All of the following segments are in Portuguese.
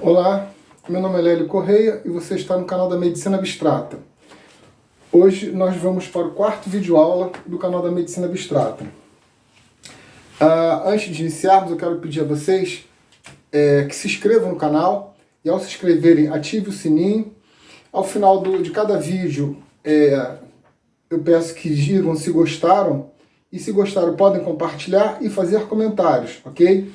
Olá, meu nome é Lélio Correia e você está no canal da Medicina Abstrata. Hoje nós vamos para o quarto vídeo aula do canal da Medicina Abstrata. Antes de iniciarmos, eu quero pedir a vocês que se inscrevam no canal e, ao se inscreverem, ative o sininho. Ao final de cada vídeo, eu peço que digam se gostaram, e se gostaram podem compartilhar e fazer comentários, ok?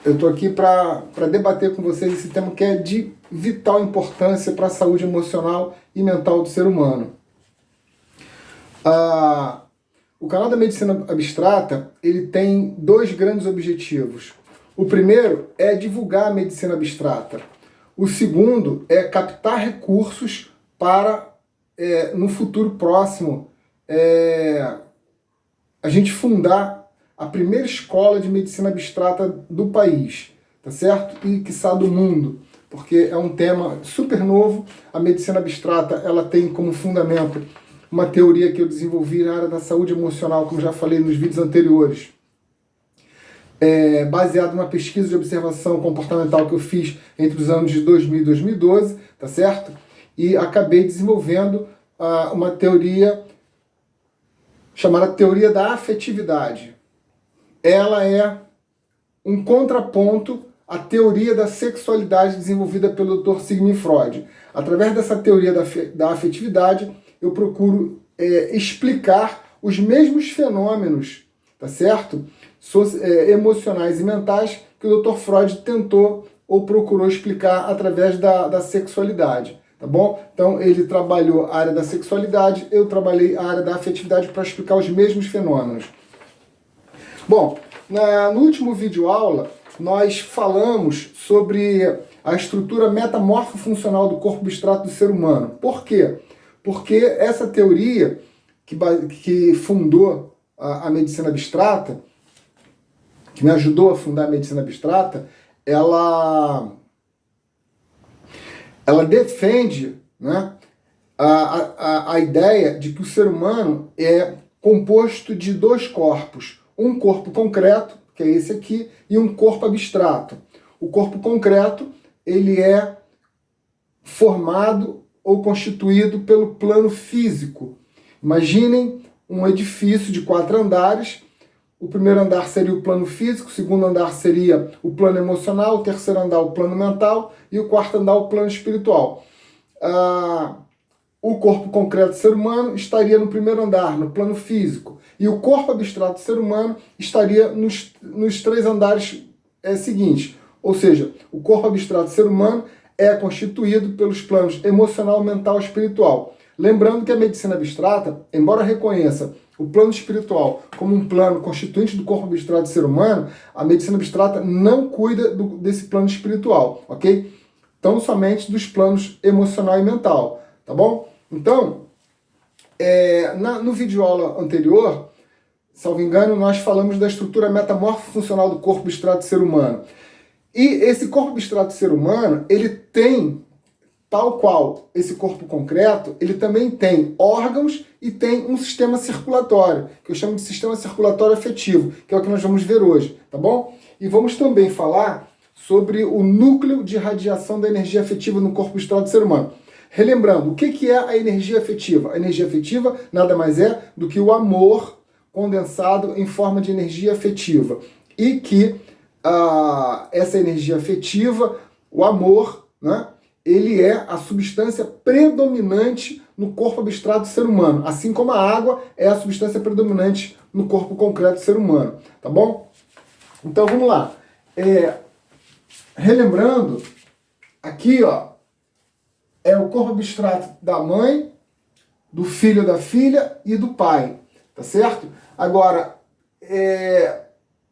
Eu estou aqui para debater com vocês esse tema que é de vital importância para a saúde emocional e mental do ser humano. O canal da Medicina Abstrata ele tem dois grandes objetivos. O primeiro é divulgar a medicina abstrata. O segundo é captar recursos para, no futuro próximo, a gente fundar a primeira escola de medicina abstrata do país, tá certo? E, quiçá, do mundo, porque é um tema super novo. A medicina abstrata ela tem como fundamento uma teoria que eu desenvolvi na área da saúde emocional, como já falei nos vídeos anteriores, baseado numa pesquisa de observação comportamental que eu fiz entre os anos de 2000 e 2012, tá certo? E acabei desenvolvendo uma teoria chamada teoria da afetividade. Ela é um contraponto à teoria da sexualidade desenvolvida pelo Dr. Sigmund Freud. Através dessa teoria da afetividade, eu procuro explicar os mesmos fenômenos, tá certo? Emocionais e mentais que o Dr. Freud tentou ou procurou explicar através da sexualidade, tá bom? Então ele trabalhou a área da sexualidade, eu trabalhei a área da afetividade para explicar os mesmos fenômenos. Bom, no último vídeo aula, nós falamos sobre a estrutura metamorfofuncional do corpo abstrato do ser humano. Por quê? Porque essa teoria que fundou a medicina abstrata, que me ajudou a fundar a medicina abstrata, ela defende, né, a ideia de que o ser humano é composto de dois corpos. Um corpo concreto, que é esse aqui, e um corpo abstrato. O corpo concreto, ele é formado ou constituído pelo plano físico. Imaginem um edifício de 4 andares. O primeiro andar seria o plano físico, o segundo andar seria o plano emocional, o terceiro andar o plano mental e o quarto andar o plano espiritual. O corpo concreto do ser humano estaria no primeiro andar, no plano físico, e o corpo abstrato do ser humano estaria nos 3 andares seguintes. Ou seja, o corpo abstrato do ser humano é constituído pelos planos emocional, mental e espiritual. Lembrando que a medicina abstrata, embora reconheça o plano espiritual como um plano constituinte do corpo abstrato do ser humano, a medicina abstrata não cuida desse plano espiritual, ok? Então, somente dos planos emocional e mental, tá bom? Então, no vídeo aula anterior, salvo engano, nós falamos da estrutura metamorfofuncional do corpo abstrato do ser humano. E esse corpo abstrato do ser humano, ele tem, tal qual esse corpo concreto, ele também tem órgãos e tem um sistema circulatório, que eu chamo de sistema circulatório afetivo, que é o que nós vamos ver hoje, tá bom? E vamos também falar sobre o núcleo de radiação da energia afetiva no corpo abstrato do ser humano. Relembrando, o que é a energia afetiva? A energia afetiva nada mais é do que o amor condensado em forma de energia afetiva. E que essa energia afetiva, o amor, né, ele é a substância predominante no corpo abstrato do ser humano, assim como a água é a substância predominante no corpo concreto do ser humano, tá bom? Então vamos lá. Relembrando, aqui, ó, é o corpo abstrato da mãe, do filho, da filha e do pai, tá certo? Agora,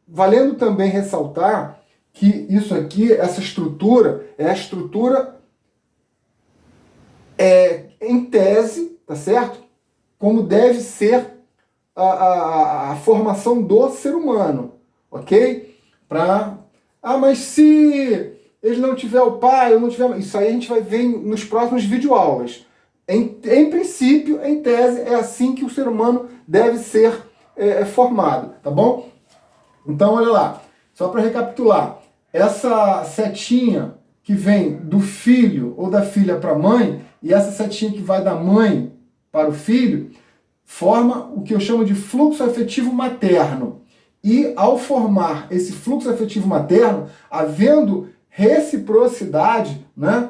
valendo também ressaltar que isso aqui, essa estrutura, é a estrutura em tese, tá certo? Como deve ser a formação do ser humano, ok? Mas se ele não tiver o pai, ou não tiver... Isso aí a gente vai ver nos próximos videoaulas. Em princípio, em tese, é assim que o ser humano deve ser formado, tá bom? Então, olha lá, só para recapitular, essa setinha que vem do filho ou da filha para a mãe, e essa setinha que vai da mãe para o filho, forma o que eu chamo de fluxo afetivo materno. E ao formar esse fluxo afetivo materno, havendo reciprocidade, né?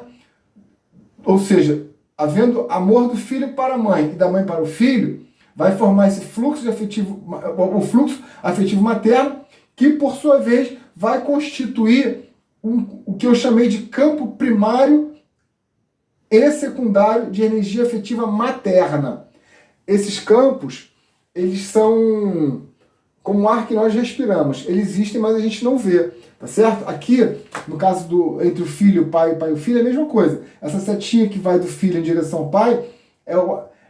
Ou seja, havendo amor do filho para a mãe e da mãe para o filho, vai formar esse fluxo afetivo, o fluxo afetivo materno, que por sua vez vai constituir o que eu chamei de campo primário e secundário de energia afetiva materna. Esses campos, eles são como o ar que nós respiramos. Eles existem, mas a gente não vê, tá certo? Aqui, no caso entre o filho e o pai e o filho, é a mesma coisa. Essa setinha que vai do filho em direção ao pai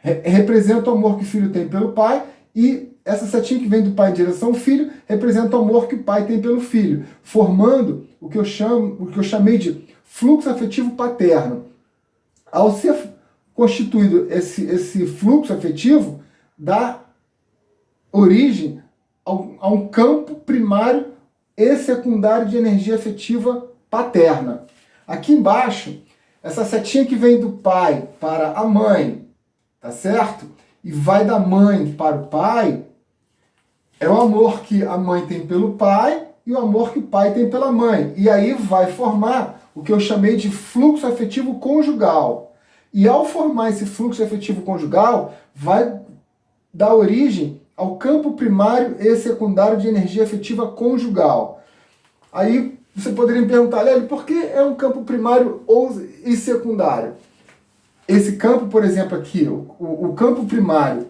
representa o amor que o filho tem pelo pai, e essa setinha que vem do pai em direção ao filho representa o amor que o pai tem pelo filho, formando o que eu chamei de fluxo afetivo paterno. Ao ser constituído esse fluxo afetivo, dá origem a um campo primário e secundário de energia afetiva paterna. Aqui embaixo, essa setinha que vem do pai para a mãe, tá certo? E vai da mãe para o pai, é o amor que a mãe tem pelo pai e o amor que o pai tem pela mãe. E aí vai formar o que eu chamei de fluxo afetivo conjugal. E ao formar esse fluxo afetivo conjugal, vai dar origem ao campo primário e secundário de energia afetiva conjugal. Aí você poderia me perguntar, Lélio, por que é um campo primário e secundário? Esse campo, por exemplo, aqui, o campo primário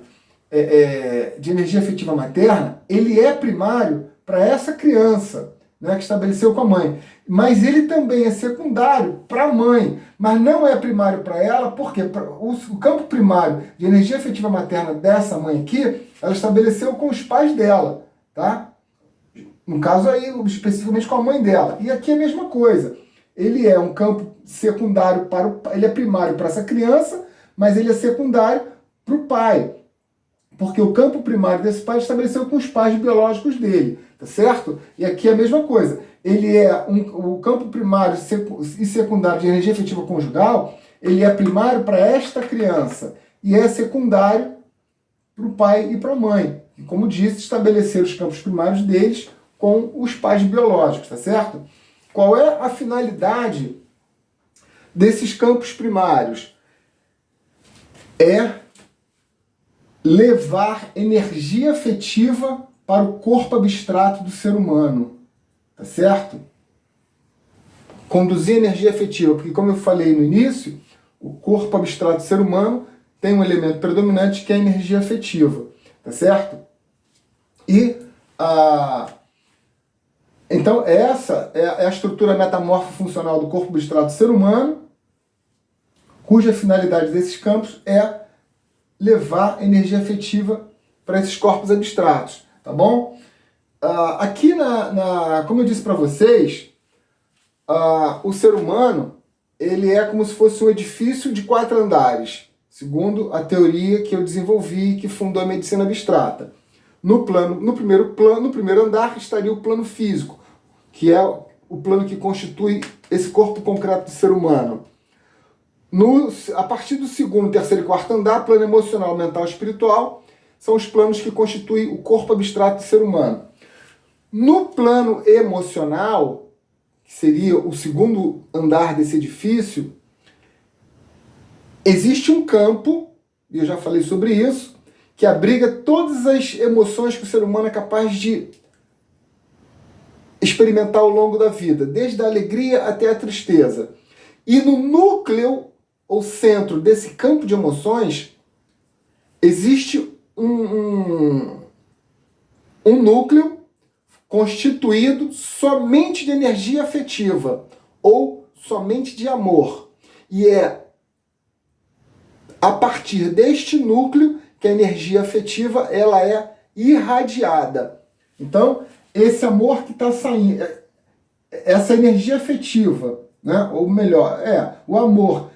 de energia afetiva materna, ele é primário para essa criança, né, que estabeleceu com a mãe. Mas ele também é secundário para a mãe, mas não é primário para ela, porque o campo primário de energia afetiva materna dessa mãe aqui, ela estabeleceu com os pais dela, tá? No caso aí, especificamente com a mãe dela. E aqui é a mesma coisa. Ele é um campo secundário ele é primário para essa criança, mas ele é secundário para o pai. Porque o campo primário desse pai estabeleceu com os pais biológicos dele, tá certo? E aqui é a mesma coisa. Ele é o campo primário e secundário de energia afetiva conjugal, ele é primário para esta criança e é secundário para o pai e para a mãe. E como disse, estabelecer os campos primários deles com os pais biológicos, tá certo? Qual é a finalidade desses campos primários? É levar energia afetiva para o corpo abstrato do ser humano, tá certo? Conduzir energia afetiva, porque como eu falei no início, o corpo abstrato do ser humano tem um elemento predominante que é a energia afetiva, tá certo? E então essa é a estrutura metamorfo-funcional do corpo abstrato do ser humano, cuja finalidade desses campos é levar energia afetiva para esses corpos abstratos, tá bom? Aqui, como eu disse para vocês, o ser humano ele é como se fosse um edifício de 4 andares, segundo a teoria que eu desenvolvi, que fundou a medicina abstrata. No primeiro andar estaria o plano físico, que é o plano que constitui esse corpo concreto do ser humano. A partir do segundo, terceiro e quarto andar, plano emocional, mental e espiritual, são os planos que constituem o corpo abstrato do ser humano. No plano emocional, que seria o segundo andar desse edifício, existe um campo, e eu já falei sobre isso, que abriga todas as emoções que o ser humano é capaz de experimentar ao longo da vida, desde a alegria até a tristeza. E no núcleo, ou centro desse campo de emoções, existe um núcleo constituído somente de energia afetiva, ou somente de amor. E é a partir deste núcleo que a energia afetiva ela é irradiada. Então, esse amor que está saindo, essa energia afetiva, né? Ou melhor, o amor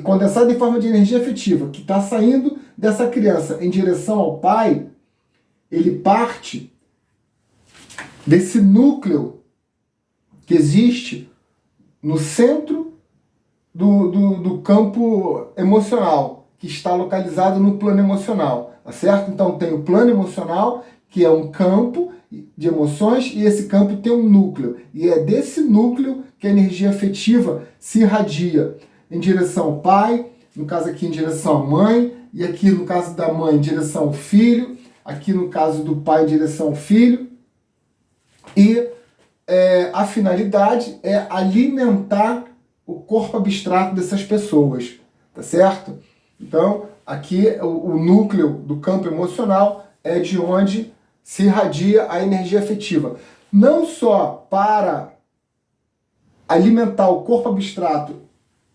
condensado em forma de energia afetiva, que está saindo dessa criança em direção ao pai, ele parte desse núcleo que existe no centro do campo emocional, que está localizado no plano emocional, tá certo? Então tem o plano emocional, que é um campo de emoções, e esse campo tem um núcleo. E é desse núcleo que a energia afetiva se irradia em direção ao pai, no caso aqui em direção à mãe, e aqui no caso da mãe em direção ao filho, aqui no caso do pai em direção ao filho. E a finalidade é alimentar o corpo abstrato dessas pessoas, tá certo? Então, aqui o núcleo do campo emocional é de onde se irradia a energia afetiva. Não só para alimentar o corpo abstrato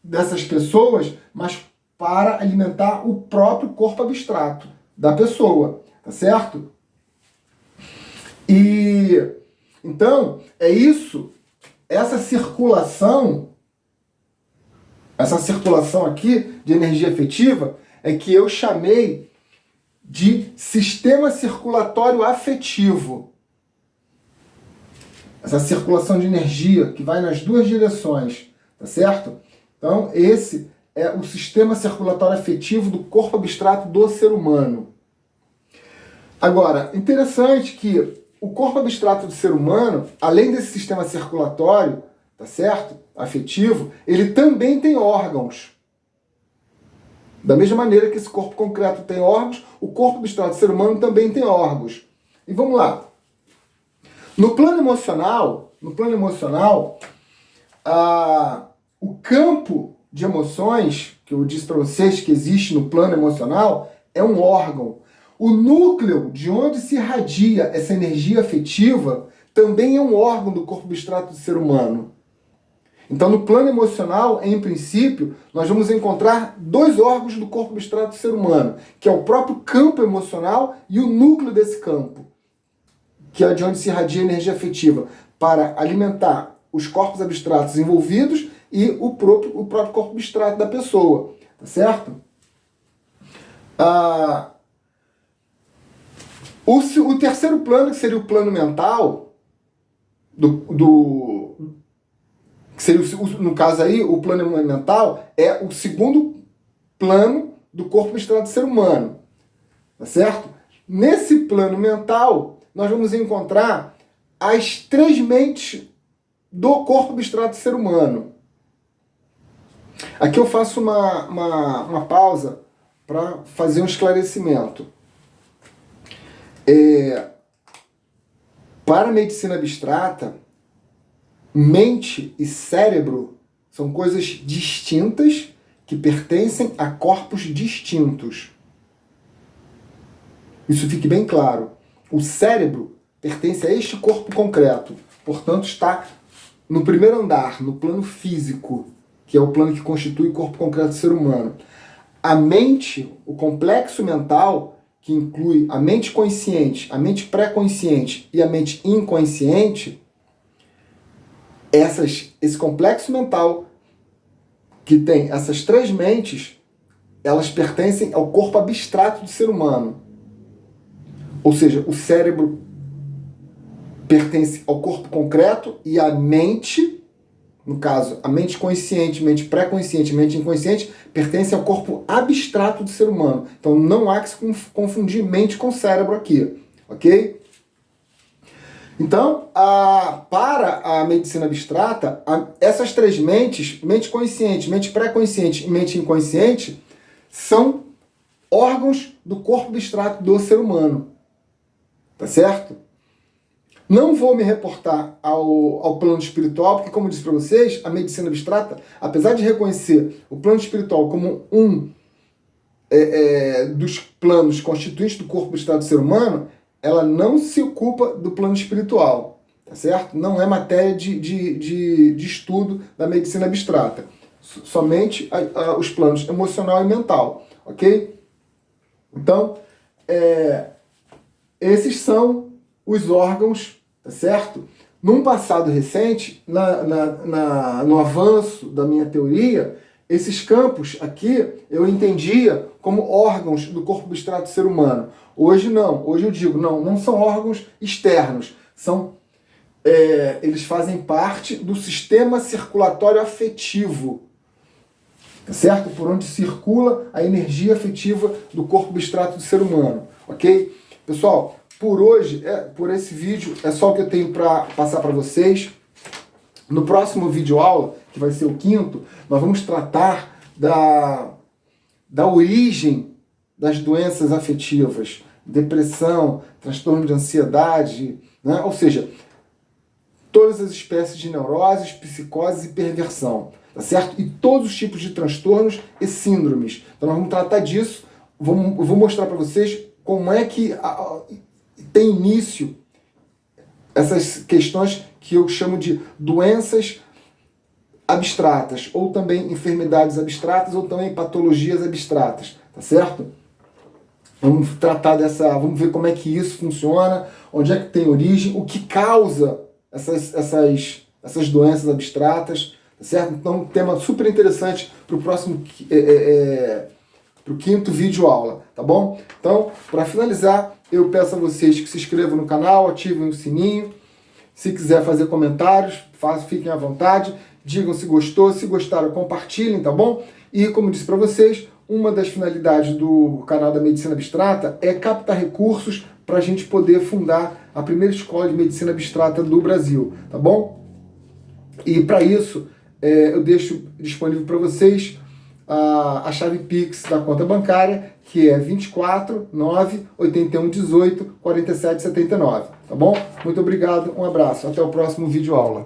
dessas pessoas, mas para alimentar o próprio corpo abstrato da pessoa, tá certo? E então, é isso, essa circulação aqui de energia afetiva é que eu chamei de sistema circulatório afetivo. Essa circulação de energia que vai nas duas direções, tá certo? Então, esse é o sistema circulatório afetivo do corpo abstrato do ser humano. Agora, interessante que o corpo abstrato do ser humano, além desse sistema circulatório, tá certo? Afetivo, ele também tem órgãos. Da mesma maneira que esse corpo concreto tem órgãos, o corpo abstrato do ser humano também tem órgãos. E vamos lá. No plano emocional, o campo de emoções, que eu disse para vocês que existe no plano emocional, é um órgão. O núcleo de onde se irradia essa energia afetiva também é um órgão do corpo abstrato do ser humano. Então, no plano emocional, em princípio, nós vamos encontrar dois órgãos do corpo abstrato do ser humano, que é o próprio campo emocional e o núcleo desse campo, que é de onde se irradia a energia afetiva, para alimentar os corpos abstratos envolvidos e o próprio corpo abstrato da pessoa, tá certo? O terceiro plano, que seria o plano mental, que seria, no caso aí, o plano mental, é o segundo plano do corpo abstrato do ser humano, tá certo? Nesse plano mental, nós vamos encontrar as três mentes do corpo abstrato do ser humano. Aqui eu faço uma pausa para fazer um esclarecimento. Para a medicina abstrata, mente e cérebro são coisas distintas que pertencem a corpos distintos. Isso fique bem claro. O cérebro pertence a este corpo concreto, portanto está no primeiro andar, no plano físico, que é o plano que constitui o corpo concreto do ser humano. A mente, o complexo mental, que inclui a mente consciente, a mente pré-consciente e a mente inconsciente, esse complexo mental que tem essas três mentes, elas pertencem ao corpo abstrato do ser humano. Ou seja, o cérebro pertence ao corpo concreto e a mente, no caso, a mente consciente, mente pré-consciente, mente inconsciente, pertence ao corpo abstrato do ser humano. Então não há que se confundir mente com cérebro aqui, ok? Então, para a medicina abstrata, essas três mentes, mente consciente, mente pré-consciente e mente inconsciente, são órgãos do corpo abstrato do ser humano. Tá certo? Não vou me reportar ao plano espiritual, porque, como eu disse para vocês, a medicina abstrata, apesar de reconhecer o plano espiritual como um dos planos constituintes do corpo abstrato do ser humano, ela não se ocupa do plano espiritual, tá certo? Não é matéria de estudo da medicina abstrata. Somente os planos emocional e mental, ok? Então, esses são os órgãos, tá certo? Num passado recente, no avanço da minha teoria, esses campos aqui eu entendia como órgãos do corpo abstrato do ser humano. Hoje não. Hoje eu digo, não são órgãos externos. São eles fazem parte do sistema circulatório afetivo, tá certo? Por onde circula a energia afetiva do corpo abstrato do ser humano, ok? Pessoal, por hoje, por esse vídeo, é só o que eu tenho para passar para vocês. No próximo vídeo aula, que vai ser o 5º, nós vamos tratar da origem das doenças afetivas, depressão, transtorno de ansiedade, né? Ou seja, todas as espécies de neuroses, psicoses e perversão, tá certo? E todos os tipos de transtornos e síndromes. Então nós vamos tratar disso, eu vou mostrar para vocês como é que tem início essas questões que eu chamo de doenças abstratas, ou também enfermidades abstratas, ou também patologias abstratas, tá certo? Vamos tratar vamos ver como é que isso funciona, onde é que tem origem, o que causa essas doenças abstratas, tá certo? Então, um tema super interessante para o próximo, para o 5º vídeo aula, tá bom? Então, para finalizar, eu peço a vocês que se inscrevam no canal, ativem o sininho. Se quiser fazer comentários, fiquem à vontade, digam se gostou, se gostaram, compartilhem, tá bom? E como disse para vocês, uma das finalidades do canal da Medicina Abstrata é captar recursos para a gente poder fundar a primeira escola de medicina abstrata do Brasil, tá bom? E para isso, eu deixo disponível para vocês a chave Pix da conta bancária, que é 24 9 81 18 47 79, tá bom? Muito obrigado, um abraço, até o próximo vídeo aula.